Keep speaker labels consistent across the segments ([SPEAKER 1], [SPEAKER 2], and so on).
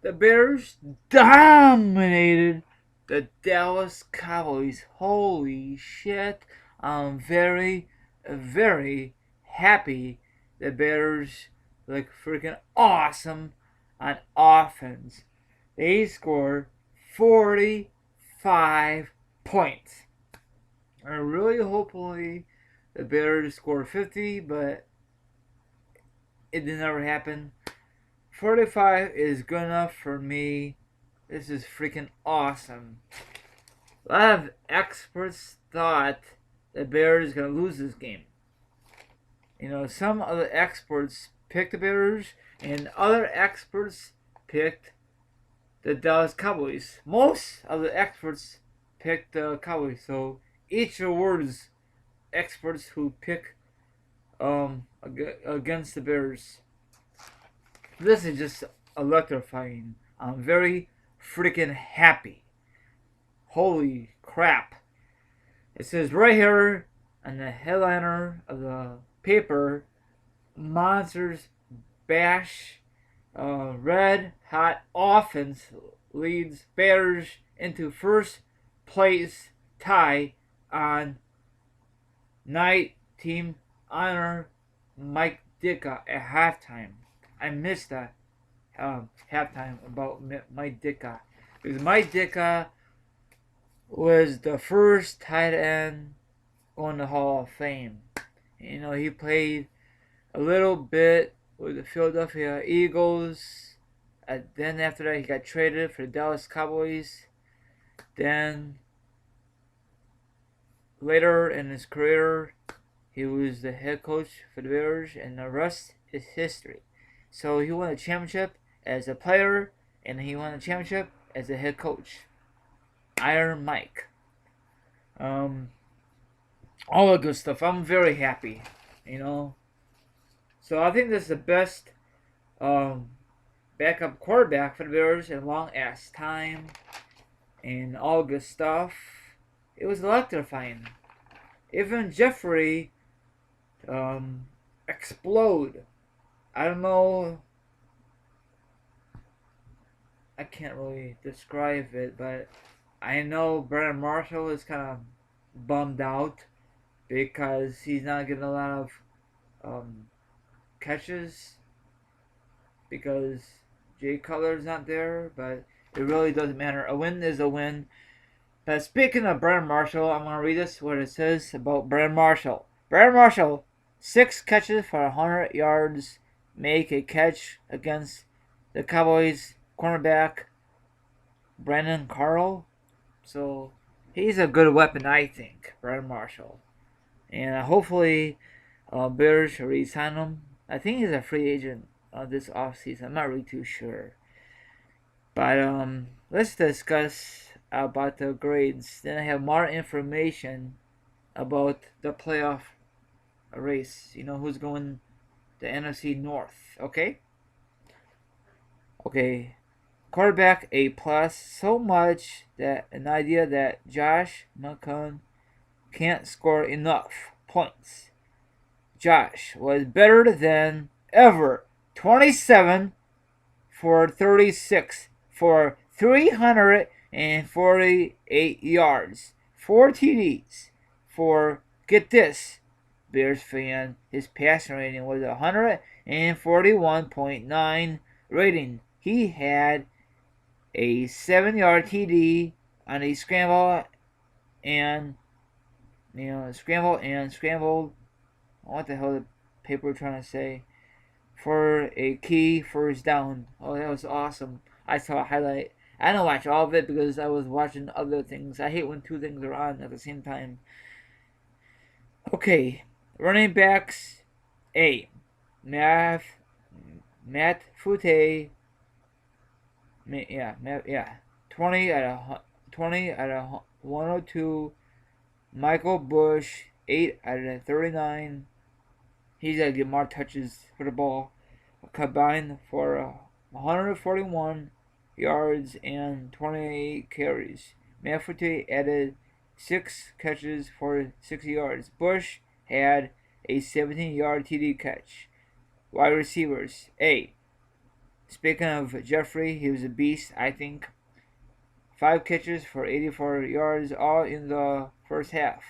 [SPEAKER 1] The Bears dominated the Dallas Cowboys. Holy shit. I'm very, very happy the Bears look freaking awesome on offense. They scored 45 points. I really hopefully the Bears score 50, but it did never happen. 45 is good enough for me. This is freaking awesome. A lot of experts thought the Bears gonna lose this game. You know, some of the experts picked the Bears, and other experts picked the Dallas Cowboys. Most of the experts picked the Cowboys. So each awards experts who pick against the Bears. This is just electrifying. I'm very freaking happy. Holy crap. It says right here on the headliner of the paper, Monsters bash red hot offense leads Bears into first place tie on night. Team honor Mike Ditka at halftime. I missed that halftime about Mike Ditka because Mike Ditka was the first tight end on the Hall of Fame. You know, he played a little bit with the Philadelphia Eagles. Then after that, he got traded for the Dallas Cowboys. Then later in his career, he was the head coach for the Bears, and the rest is history. So he won a championship as a player, and he won a championship as a head coach. Iron Mike. All the good stuff. I'm very happy, you know. So I think this is the best backup quarterback for the Bears in a long ass time, and all good stuff. It was electrifying. Even Jeffrey explode. I don't know. I can't really describe it, but I know Brandon Marshall is kind of bummed out because he's not getting a lot of catches because Jay Cutler's not there, but it really doesn't matter. A win is a win. But speaking of Brandon Marshall, I'm going to read this what it says about Brandon Marshall. Brandon Marshall, 6 catches for 100 yards, make a catch against the Cowboys cornerback Brandon Carl. So he's a good weapon, I think, Brandon Marshall. And hopefully Bears re-sign him. I think he's a free agent this offseason. I'm not really too sure. But let's discuss about the grades. Then I have more information about the playoff race. You know who's going the NFC North. Okay. Quarterback A plus. So much that an idea that Josh McCown can't score enough points. Josh was better than ever. 27 for 36 for 348 yards. 4 TDs for, get this, Bears fan, his passing rating was 141.9 rating. He had a 7-yard TD on a scrambled. What the hell the paper trying to say? For a key first down. Oh, that was awesome. I saw a highlight. I didn't watch all of it because I was watching other things. I hate when 2 things are on at the same time. Okay, running backs A. Matt Fute. 20 out of 102. Michael Bush, 8 out of 39. He's got to get more touches for the ball. Combined for 141 yards and 28 carries. Mafute added 6 catches for 60 yards. Bush had a 17-yard TD catch. Wide receivers A. Speaking of Jeffrey, he was a beast, I think. 5 catches for 84 yards, all in the first half.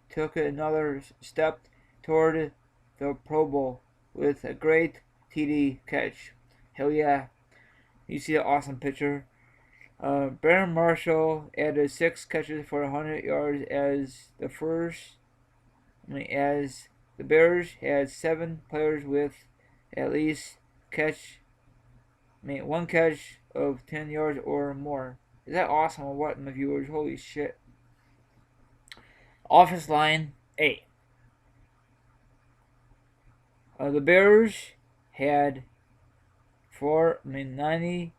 [SPEAKER 1] Took another step toward the Pro Bowl with a great TD catch. Hell yeah. You see an awesome picture. Brandon Marshall added 6 catches for 100 yards as the Bears had 7 players with at least catch, one catch of 10 yards or more. Is that awesome or what, my viewers? Holy shit. Offense line A. The Bears had 490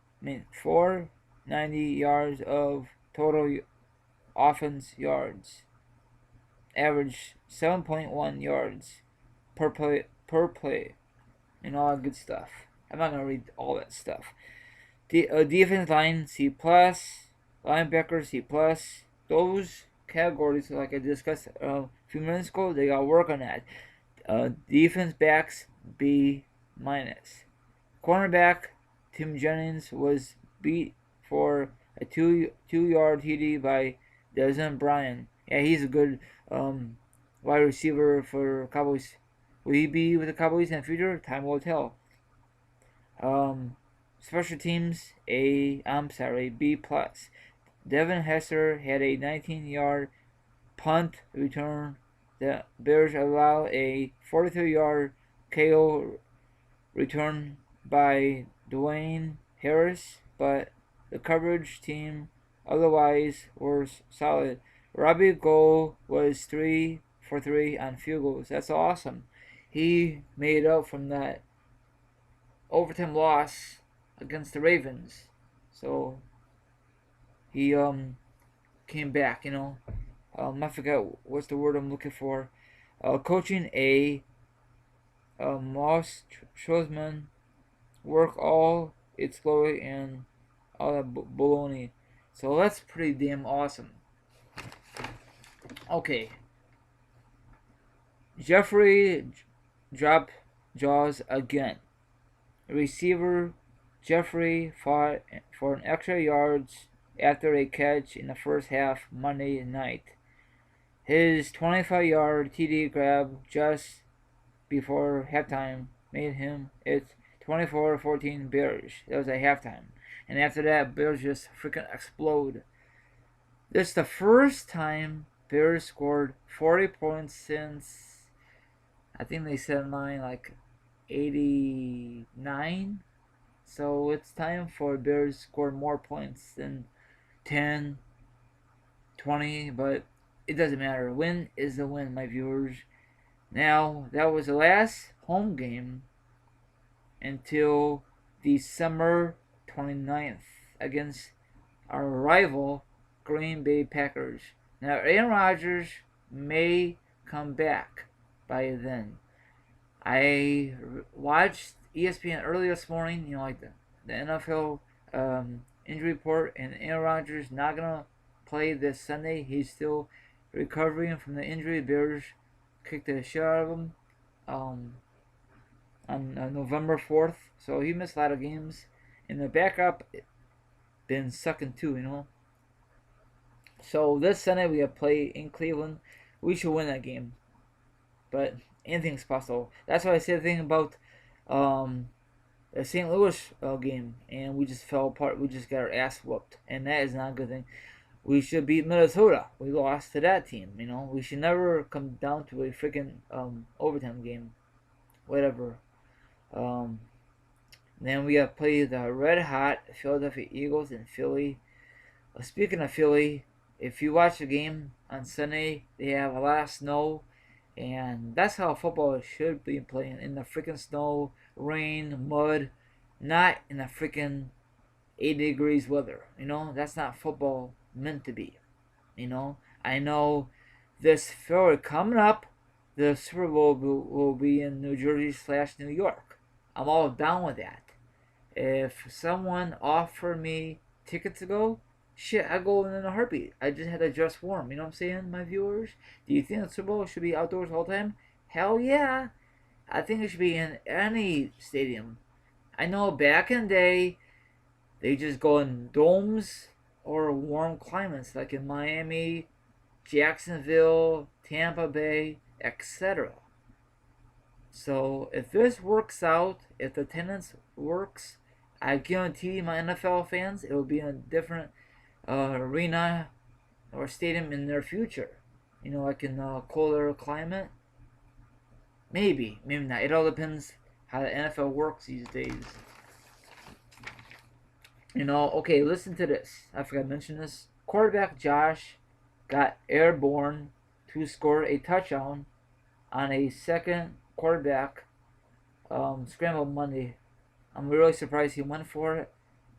[SPEAKER 1] yards of total offense yards. Average 7.1 yards per play, and all that good stuff. I'm not gonna read all that stuff. Defense line C plus, linebacker C plus. Those categories, like I discussed a few minutes ago, they got work on that. Defense backs B minus. Cornerback Tim Jennings was beat for a two-yard TD by Desmond Bryan. Yeah, he's a good wide receiver for Cowboys. Will he be with the Cowboys in the future? Time will tell. Special teams B plus. Devin Hester had a 19-yard punt return. The Bears allow a 43-yard KO return by Dwayne Harris, but the coverage team otherwise were solid. Robbie Gould was 3 for 3 on field goals. That's awesome. He made up from that overtime loss against the Ravens. So he came back, I forgot what's the word I'm looking for. Coaching A. Moss Schozman work all its glory and all that baloney. So that's pretty damn awesome. Okay. Jeffrey dropped jaws again. Receiver Jeffrey fought for an extra yards after a catch in the first half Monday night. His 25-yard TD grab just before halftime made him its 24-14 Bears. That was at halftime. And after that, Bears just freaking explode. This is the first time Bears scored 40 points since, I think they said in line like 89. So it's time for Bears to score more points than 10, 20, but it doesn't matter. Win is the win, my viewers. Now, that was the last home game until December 29th against our rival Green Bay Packers. Now, Aaron Rodgers may come back by then. I watched ESPN early this morning, like the NFL injury report, and Aaron Rodgers not going to play this Sunday. He's still recovering from the injury. The Bears kicked the shit out of him on November 4th. So he missed a lot of games. And the backup been sucking too. So this Sunday we have play in Cleveland. We should win that game. But anything's possible. That's why I said the thing about the St. Louis game. And we just fell apart. We just got our ass whooped. And that is not a good thing. We should beat Minnesota. We lost to that team, We should never come down to a freaking overtime game. Whatever. Then we got to play the red hot Philadelphia Eagles in Philly. Speaking of Philly, if you watch the game on Sunday, they have a lot of snow. And that's how football should be playing. In the freaking snow, rain, mud. Not in the freaking 80 degrees weather. That's not football meant to be. I know this February coming up, the Super Bowl will be in New Jersey/New York. I'm all down with that. If someone offered me tickets to go, shit, I go in a heartbeat. I just had to dress warm. You know what I'm saying, my viewers? Do you think the Super Bowl should be outdoors all the time? Hell yeah. I think it should be in any stadium. I know back in the day, they just go in domes or warm climates like in Miami, Jacksonville, Tampa Bay, etc. So if this works out, if the attendance works, I guarantee my NFL fans it will be in a different arena or stadium in their future. You know, like in a colder climate. Maybe, maybe not. It all depends how the NFL works these days. You know, okay, listen to this. I forgot to mention this. Quarterback Josh got airborne to score a touchdown on a second quarterback scramble Monday. I'm really surprised he went for it.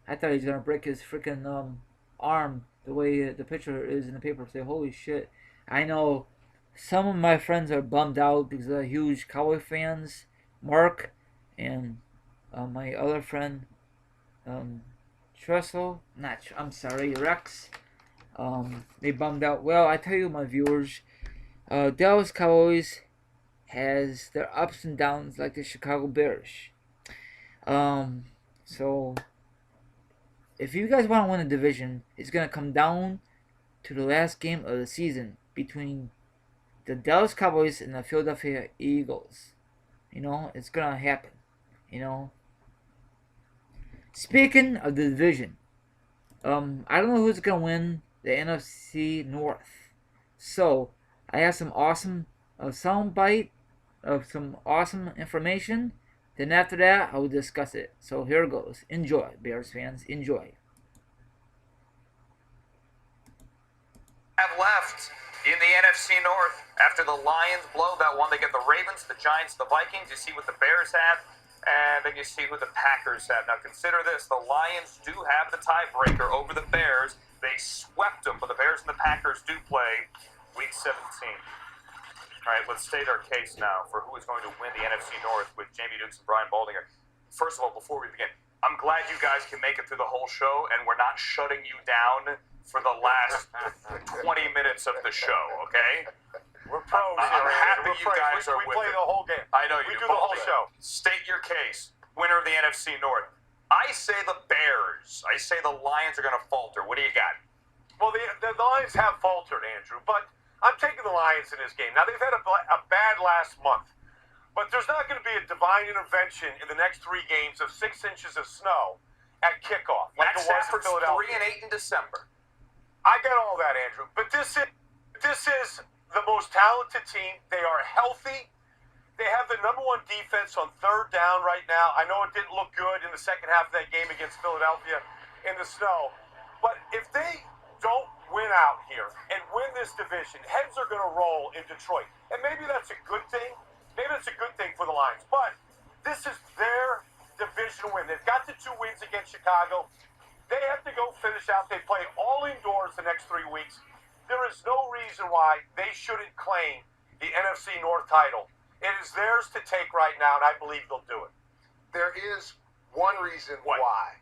[SPEAKER 1] I thought he was gonna break his freaking arm the way the picture is in the paper. Say, holy shit! I know some of my friends are bummed out because they're huge Cowboy fans. Mark and my other friend um, Trestle, I'm sorry, Rex. They bummed out. Well, I tell you, my viewers, Dallas Cowboys has their ups and downs like the Chicago Bears. Um, so if you guys want to win a division, it's gonna come down to the last game of the season between the Dallas Cowboys and the Philadelphia Eagles. You know, it's gonna happen. You know. Speaking of the division, I don't know who's gonna win the NFC North. So I have some awesome soundbite of some awesome information. Then after that, I will discuss it. So here it goes. Enjoy, Bears fans. Enjoy.
[SPEAKER 2] Have left in the NFC North after the Lions blow that one. They get the Ravens, the Giants, the Vikings. You see what the Bears have, and then you see who the Packers have. Now consider this: the Lions do have the tiebreaker over the Bears. They swept them, but the Bears and the Packers do play Week 17. All right, let's state our case now for who is going to win the NFC North with Jamie Dukes and Brian Baldinger. First of all, before we begin, I'm glad you guys can make it through the whole show, and we're not shutting you down for the last 20 minutes of the show, okay?
[SPEAKER 3] We're pros here.
[SPEAKER 2] I'm happy you guys are with
[SPEAKER 3] We play
[SPEAKER 2] it.
[SPEAKER 3] the whole game.
[SPEAKER 2] I know you
[SPEAKER 3] do the whole show.
[SPEAKER 2] State your case. Winner of the NFC North. I say the Bears. I say the Lions are going to falter. What do you got?
[SPEAKER 3] Well, the Lions have faltered, Andrew, but I'm taking the Lions in this game. Now, they've had a bad last month, but there's not going to be a divine intervention in the next 3 games of 6 inches of snow at kickoff, like it was for Philadelphia.
[SPEAKER 2] 3-8 in December.
[SPEAKER 3] I get all that, Andrew, but this is the most talented team. They are healthy. They have the number 1 defense on 3rd down right now. I know it didn't look good in the second half of that game against Philadelphia in the snow, but if they don't win out here and win this division, heads are going to roll in Detroit, and maybe that's a good thing. Maybe that's a good thing for the Lions, but this is their division win. They've got the 2 wins against Chicago. They have to go finish out. They play all indoors the next 3 weeks. There is no reason why they shouldn't claim the NFC North title. It is theirs to take right now, and I believe they'll do it.
[SPEAKER 4] There is one reason why.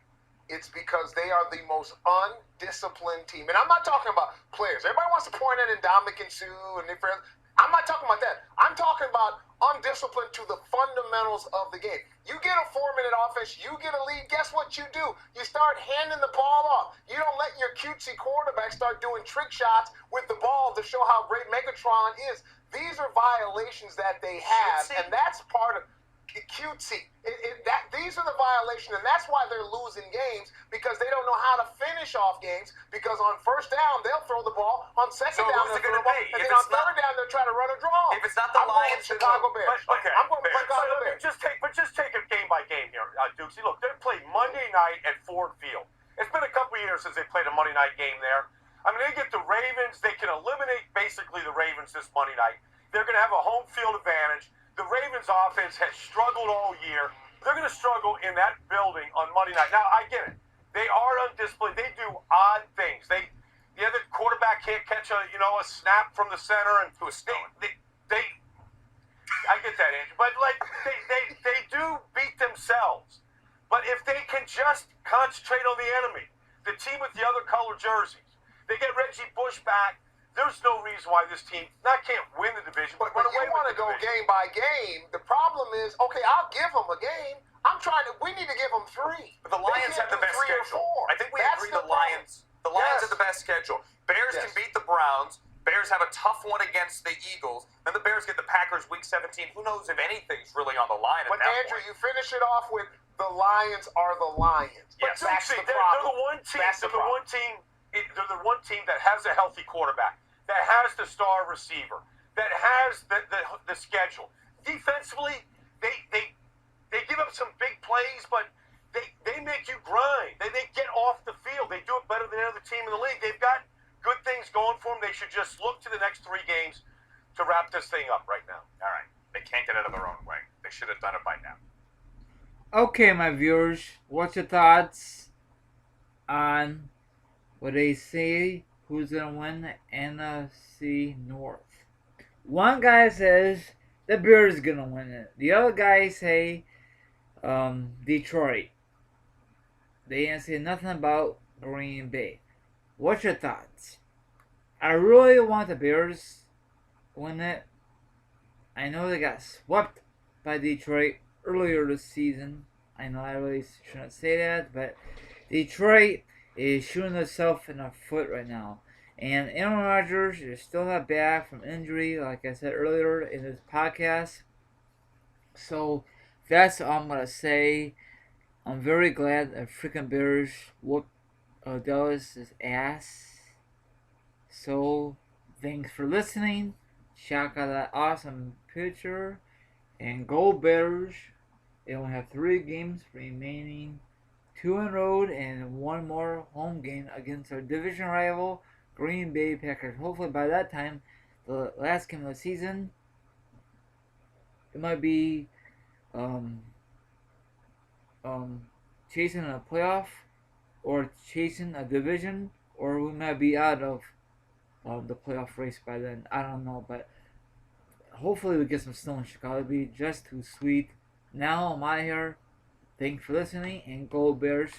[SPEAKER 4] It's because they are the most undisciplined team. And I'm not talking about players. Everybody wants to point at Ndamukong Suh and different. I'm not talking about that. I'm talking about undisciplined to the fundamentals of the game. You get a 4-minute offense, you get a lead, guess what you do? You start handing the ball off. You don't let your cutesy quarterback start doing trick shots with the ball to show how great Megatron is. These are violations that they have, and that's part of cutesy. These are the violations, and that's why they're losing games, because they don't know how to finish off games, because on 1st down, they'll throw the ball. On 2nd down, they'll throw the ball. And then on 3rd down, they'll try to run a draw.
[SPEAKER 2] If it's not the Lions,
[SPEAKER 4] Chicago Bears.
[SPEAKER 3] Okay,
[SPEAKER 4] I'm going to Chicago Bears.
[SPEAKER 3] Just take it game by game here, Dukes. Look, they played Monday night at Ford Field. It's been a couple years since they played a Monday night game there. I mean, they get the Ravens. They can eliminate basically the Ravens this Monday night. They're going to have a home field advantage. The Ravens offense has struggled all year. They're going to struggle in that building on Monday night. Now, I get it. They are undisciplined. They do odd things. The other quarterback can't catch a snap from the center, and I get that, Andrew. But they do beat themselves. But if they can just concentrate on the enemy, the team with the other colored jerseys, they get Reggie Bush back. There's no reason why this team can't win the division.
[SPEAKER 4] But you want to go game by game. The problem is, okay, I'll give them a game. We need to give them 3.
[SPEAKER 2] But the Lions
[SPEAKER 4] can't
[SPEAKER 2] have the
[SPEAKER 4] do
[SPEAKER 2] best
[SPEAKER 4] 3 or
[SPEAKER 2] schedule.
[SPEAKER 4] 4.
[SPEAKER 2] I think we
[SPEAKER 4] That's
[SPEAKER 2] agree
[SPEAKER 4] the
[SPEAKER 2] the Lions. The Lions have the best schedule. Bears
[SPEAKER 4] Yes.
[SPEAKER 2] can beat the Browns. Bears have a tough one against the Eagles. Then the Bears get the Packers week 17. Who knows if anything's really on the line at
[SPEAKER 4] But
[SPEAKER 2] that
[SPEAKER 4] Andrew,
[SPEAKER 2] point.
[SPEAKER 4] you finish it off with the Lions are the Lions.
[SPEAKER 2] Yes.
[SPEAKER 3] But
[SPEAKER 4] That's
[SPEAKER 3] see,
[SPEAKER 4] the
[SPEAKER 3] they're
[SPEAKER 4] problem.
[SPEAKER 3] the one team.
[SPEAKER 4] That's the problem.
[SPEAKER 3] They're the one team that has a healthy quarterback, that has the star receiver, that has the schedule. Defensively, they give up some big plays, but they make you grind. They get off the field. They do it better than any other team in the league. They've got good things going for them. They should just look to the next 3 games to wrap this thing up right now.
[SPEAKER 2] All right. They can't get out of their own way. They should have done it by now.
[SPEAKER 1] Okay, my viewers, what's your thoughts on what they say? Who's gonna win the NFC North? One guy says the Bears gonna win it. The other guy say Detroit. They ain't say nothing about Green Bay. What's your thoughts? I really want the Bears win it. I know they got swept by Detroit earlier this season. I know I really shouldn't say that, but Detroit is shooting themselves in the foot right now. And Aaron Rodgers is still not back from injury, like I said earlier in this podcast. So that's all I'm gonna say. I'm very glad that freaking Bears whooped Dallas' ass. So thanks for listening. Check out that awesome picture. And go Bears. They will have 3 games remaining. 2 on road and 1 more home game against our division rival Green Bay Packers. Hopefully by that time, the last game of the season, it might be chasing a playoff or chasing a division, or we might be out of the playoff race by then. I don't know, but hopefully we get some snow in Chicago. It'd be just too sweet. Now I'm out of here. Thanks for listening, and go Bears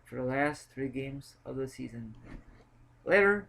[SPEAKER 1] for the last 3 games of the season. Later.